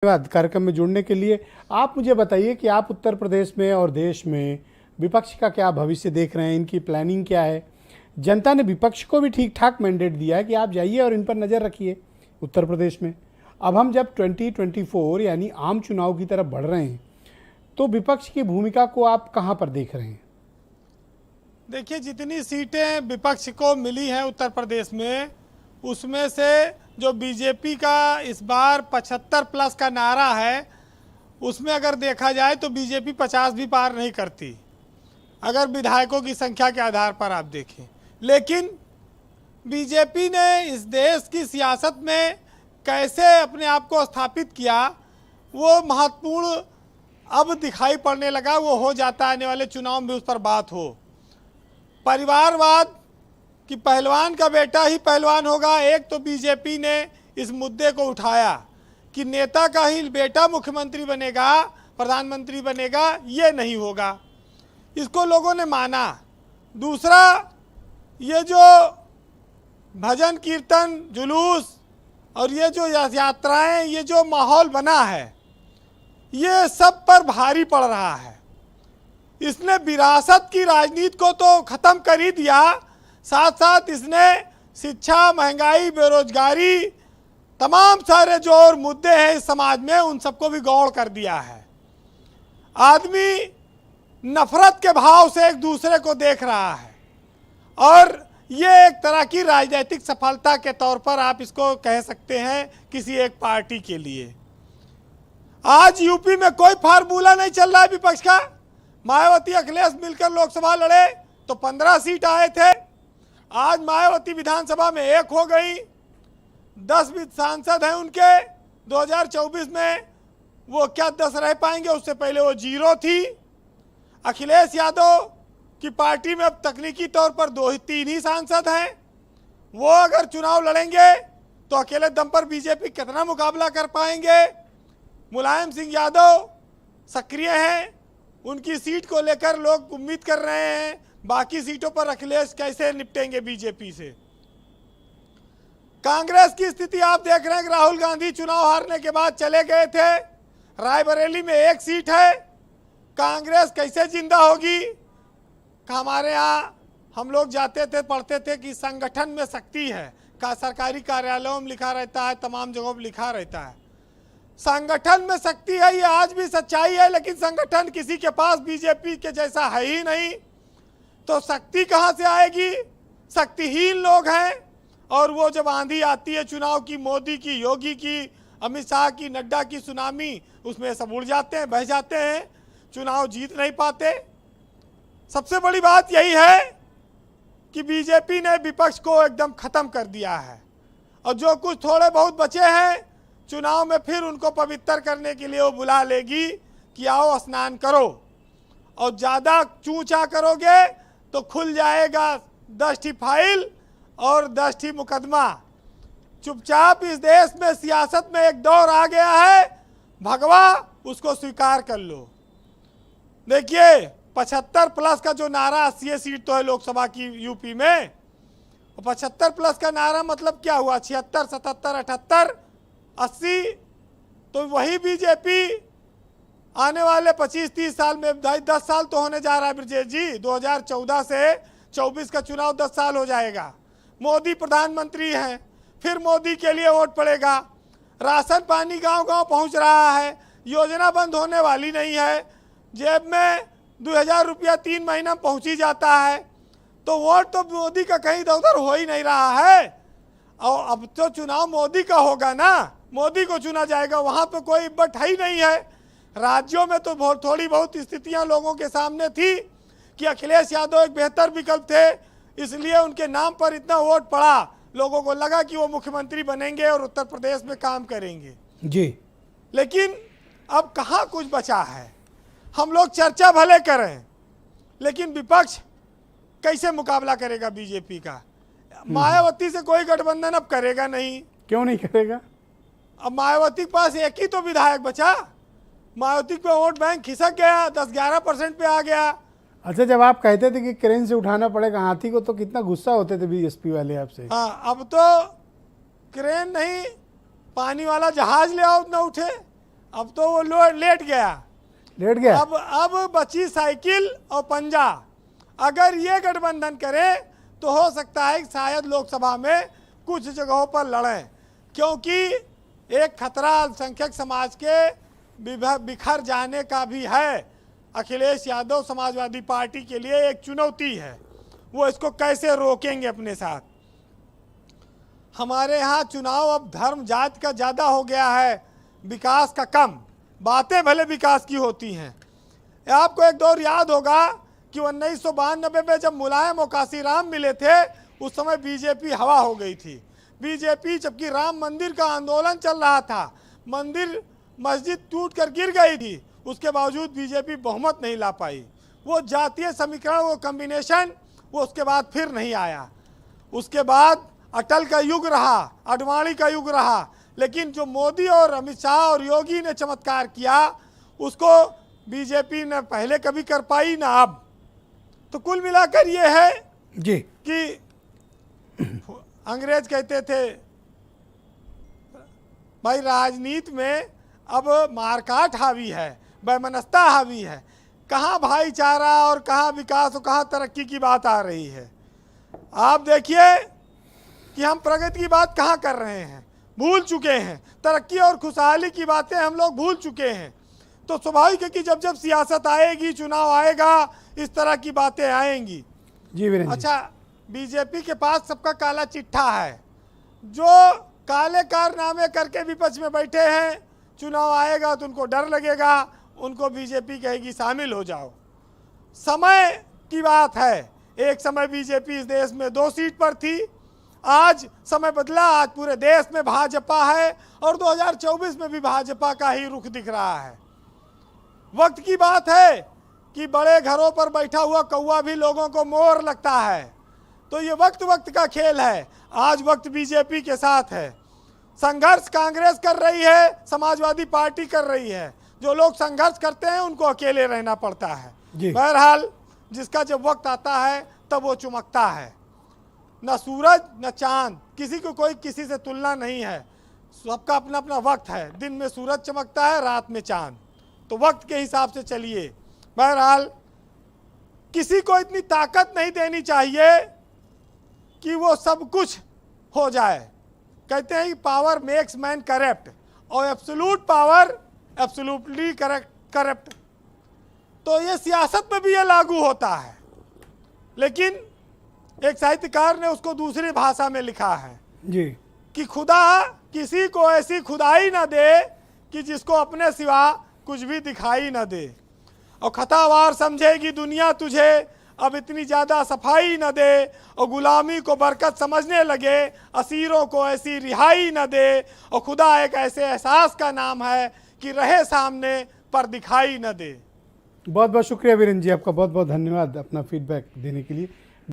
धन्यवाद कार्यक्रम में जुड़ने के लिए। आप मुझे बताइए कि आप उत्तर प्रदेश में और देश में विपक्ष का क्या भविष्य देख रहे हैं, इनकी प्लानिंग क्या है। जनता ने विपक्ष को भी ठीक ठाक मैंडेट दिया है कि आप जाइए और इन पर नज़र रखिए उत्तर प्रदेश में। अब हम जब 2024 यानी आम चुनाव की तरफ बढ़ रहे हैं तो विपक्ष की भूमिका को आप कहाँ पर देख रहे हैं? देखिए, जितनी सीटें विपक्ष को मिली हैं उत्तर प्रदेश में, उसमें से जो बीजेपी का इस बार 75 प्लस का नारा है, उसमें अगर देखा जाए तो बीजेपी 50 भी पार नहीं करती अगर विधायकों की संख्या के आधार पर आप देखें। लेकिन बीजेपी ने इस देश की सियासत में कैसे अपने आप को स्थापित किया, वो महत्वपूर्ण अब दिखाई पड़ने लगा। वो हो जाता है, आने वाले चुनाव में उस पर बात हो। परिवारवाद कि पहलवान का बेटा ही पहलवान होगा, एक तो बीजेपी ने इस मुद्दे को उठाया कि नेता का ही बेटा मुख्यमंत्री बनेगा, प्रधानमंत्री बनेगा, ये नहीं होगा। इसको लोगों ने माना। दूसरा, ये जो भजन कीर्तन जुलूस और ये जो यात्राएं, ये जो माहौल बना है, ये सब पर भारी पड़ रहा है। इसने विरासत की राजनीति को तो ख़त्म कर ही दिया, साथ साथ इसने शिक्षा, महंगाई, बेरोजगारी, तमाम सारे जो और मुद्दे हैं इस समाज में, उन सबको भी गौड़ कर दिया है। आदमी नफरत के भाव से एक दूसरे को देख रहा है और ये एक तरह की राजनीतिक सफलता के तौर पर आप इसको कह सकते हैं किसी एक पार्टी के लिए। आज यूपी में कोई फार्मूला नहीं चल रहा है विपक्ष का। मायावती अखिलेश मिलकर लोकसभा लड़े तो 15 सीट आए थे। आज मायावती विधानसभा में 1 हो गई, 10 सांसद हैं उनके। 2024 में वो क्या 10 रह पाएंगे, उससे पहले वो 0 थी। अखिलेश यादव की पार्टी में अब तकनीकी तौर पर 2-3 ही सांसद हैं। वो अगर चुनाव लड़ेंगे तो अकेले दम पर बीजेपी कितना मुकाबला कर पाएंगे। मुलायम सिंह यादव सक्रिय हैं, उनकी सीट को लेकर लोग उम्मीद कर रहे हैं। बाकी सीटों पर अखिलेश कैसे निपटेंगे बीजेपी से। कांग्रेस की स्थिति आप देख रहे हैं कि राहुल गांधी चुनाव हारने के बाद चले गए थे। रायबरेली में 1 सीट है। कांग्रेस कैसे जिंदा होगी? हमारे यहाँ हम लोग जाते थे, पढ़ते थे कि संगठन में शक्ति है। का सरकारी कार्यालयों में लिखा रहता है, तमाम जगहों पर लिखा रहता है संगठन में शक्ति है। ये आज भी सच्चाई है, लेकिन संगठन किसी के पास बीजेपी के जैसा है ही नहीं, तो शक्ति कहाँ से आएगी? शक्तिहीन लोग हैं। और वो जब आंधी आती है चुनाव की, मोदी की, योगी की, अमित शाह की, नड्डा की सुनामी, उसमें सब उड़ जाते हैं, बह जाते हैं, चुनाव जीत नहीं पाते। सबसे बड़ी बात यही है कि बीजेपी ने विपक्ष को एकदम खत्म कर दिया है और जो कुछ थोड़े बहुत बचे हैं, चुनाव में फिर उनको पवित्र करने के लिए वो बुला लेगी कि आओ स्नान करो। और ज़्यादा चूचा करोगे तो खुल जाएगा 10ठी फाइल और 10ठी मुकदमा। चुपचाप इस देश में सियासत में एक दौर आ गया है, भगवा उसको स्वीकार कर लो। देखिए, 75 प्लस का जो नारा, 80 सीट तो है लोकसभा की यूपी में, 75 प्लस का नारा मतलब क्या हुआ? 76, 77, 78, 80। तो वही बीजेपी आने वाले 25-30 साल में, 10 साल तो होने जा रहा है ब्रजेश जी। 2014 से 24 का चुनाव 10 साल हो जाएगा। मोदी प्रधानमंत्री हैं, फिर मोदी के लिए वोट पड़ेगा। राशन पानी गांव-गांव पहुंच रहा है, योजना बंद होने वाली नहीं है, जेब में 2000 रुपया 3 महीना में पहुंच ही जाता है। तो वोट तो मोदी का कहीं इधर उधर हो ही नहीं रहा है। और अब तो चुनाव मोदी का होगा ना, मोदी को चुना जाएगा, वहाँ पे कोई इब्बत ही नहीं है। राज्यों में तो बहुत थोड़ी बहुत स्थितियाँ लोगों के सामने थी कि अखिलेश यादव एक बेहतर विकल्प थे, इसलिए उनके नाम पर इतना वोट पड़ा। लोगों को लगा कि वो मुख्यमंत्री बनेंगे और उत्तर प्रदेश में काम करेंगे जी। लेकिन अब कहाँ कुछ बचा है। हम लोग चर्चा भले करें, लेकिन विपक्ष कैसे मुकाबला करेगा बीजेपी का? मायावती से कोई गठबंधन अब करेगा नहीं। क्यों नहीं करेगा? अब मायावती के पास एक ही तो विधायक बचा। मायावती पे वोट बैंक खिसक गया, 10-11% पे आ गया। अच्छा, जब आप कहते थे कि क्रेन से उठाना पड़ेगा हाथी को, तो कितना गुस्सा होते थे बीएसपी वाले आपसे। हाँ, अब तो क्रेन नहीं, पानी वाला जहाज ले आओ न उठे। अब तो वो लेट गया। अब बची साइकिल और पंजा। अगर ये गठबंधन करे तो हो सकता है कि शायद लोकसभा में कुछ जगहों पर लड़ें, क्योंकि एक खतरा अल्पसंख्यक समाज के बिखर जाने का भी है। अखिलेश यादव समाजवादी पार्टी के लिए एक चुनौती है, वो इसको कैसे रोकेंगे अपने साथ। हमारे यहाँ चुनाव अब धर्म जाति का ज़्यादा हो गया है, विकास का कम। बातें भले विकास की होती हैं। आपको एक दौर याद होगा कि 1992 में जब मुलायम और काशीराम मिले थे, उस समय बीजेपी हवा हो गई थी। बीजेपी, जबकि राम मंदिर का आंदोलन चल रहा था, मस्जिद टूट कर गिर गई थी, उसके बावजूद बीजेपी बहुमत नहीं ला पाई। वो जातीय समीकरण, वो कम्बिनेशन, वो उसके बाद फिर नहीं आया। उसके बाद अटल का युग रहा, आडवाणी का युग रहा, लेकिन जो मोदी और अमित शाह और योगी ने चमत्कार किया, उसको बीजेपी ने पहले कभी कर पाई ना अब। तो कुल मिलाकर ये है जी कि अंग्रेज कहते थे भाई, राजनीति में अब मारकाट हावी है, वैमनस्यता हावी है। कहाँ भाईचारा और कहाँ विकास और कहाँ तरक्की की बात आ रही है। आप देखिए कि हम प्रगति की बात कहाँ कर रहे हैं, भूल चुके हैं। तरक्की और खुशहाली की बातें हम लोग भूल चुके हैं। तो स्वाभाविक है कि जब जब सियासत आएगी, चुनाव आएगा, इस तरह की बातें आएंगी। जी वीरेंद्र। अच्छा, बीजेपी के पास सबका काला चिट्ठा है। जो काले कारनामे करके विपक्ष में बैठे हैं, चुनाव आएगा तो उनको डर लगेगा, उनको बीजेपी कहेगी शामिल हो जाओ। समय की बात है। एक समय बीजेपी इस देश में 2 सीट पर थी, आज समय बदला, आज पूरे देश में भाजपा है और 2024 में भी भाजपा का ही रुख दिख रहा है। वक्त की बात है कि बड़े घरों पर बैठा हुआ कौवा भी लोगों को मोर लगता है। तो ये वक्त का खेल है। आज वक्त बीजेपी के साथ है। संघर्ष कांग्रेस कर रही है, समाजवादी पार्टी कर रही है। जो लोग संघर्ष करते हैं उनको अकेले रहना पड़ता है। बहरहाल, जिसका जब वक्त आता है तब वो चमकता है। न सूरज न चांद, किसी को कोई किसी से तुलना नहीं है। सबका अपना अपना वक्त है। दिन में सूरज चमकता है, रात में चांद। तो वक्त के हिसाब से चलिए। बहरहाल, किसी को इतनी ताकत नहीं देनी चाहिए कि वो सब कुछ हो जाए। कहते हैं कि पावर मेक्स मैन करप्ट, और एब्सोल्यूट पावर एब्सोल्युटली करप्ट। तो ये सियासत में भी ये लागू होता है। लेकिन एक साहित्यकार ने उसको दूसरी भाषा में लिखा है जी कि खुदा किसी को ऐसी खुदाई न दे कि जिसको अपने सिवा कुछ भी दिखाई न दे, और खतावार समझेगी दुनिया तुझे, अब इतनी ज़्यादा सफाई न दे, और गुलामी को बरकत समझने लगे, असीरों को ऐसी रिहाई न दे। और खुदा एक ऐसे एहसास का नाम है कि रहे सामने पर दिखाई न दे। बहुत बहुत शुक्रिया वीरेंद्र जी, आपका बहुत बहुत धन्यवाद अपना फीडबैक देने के लिए।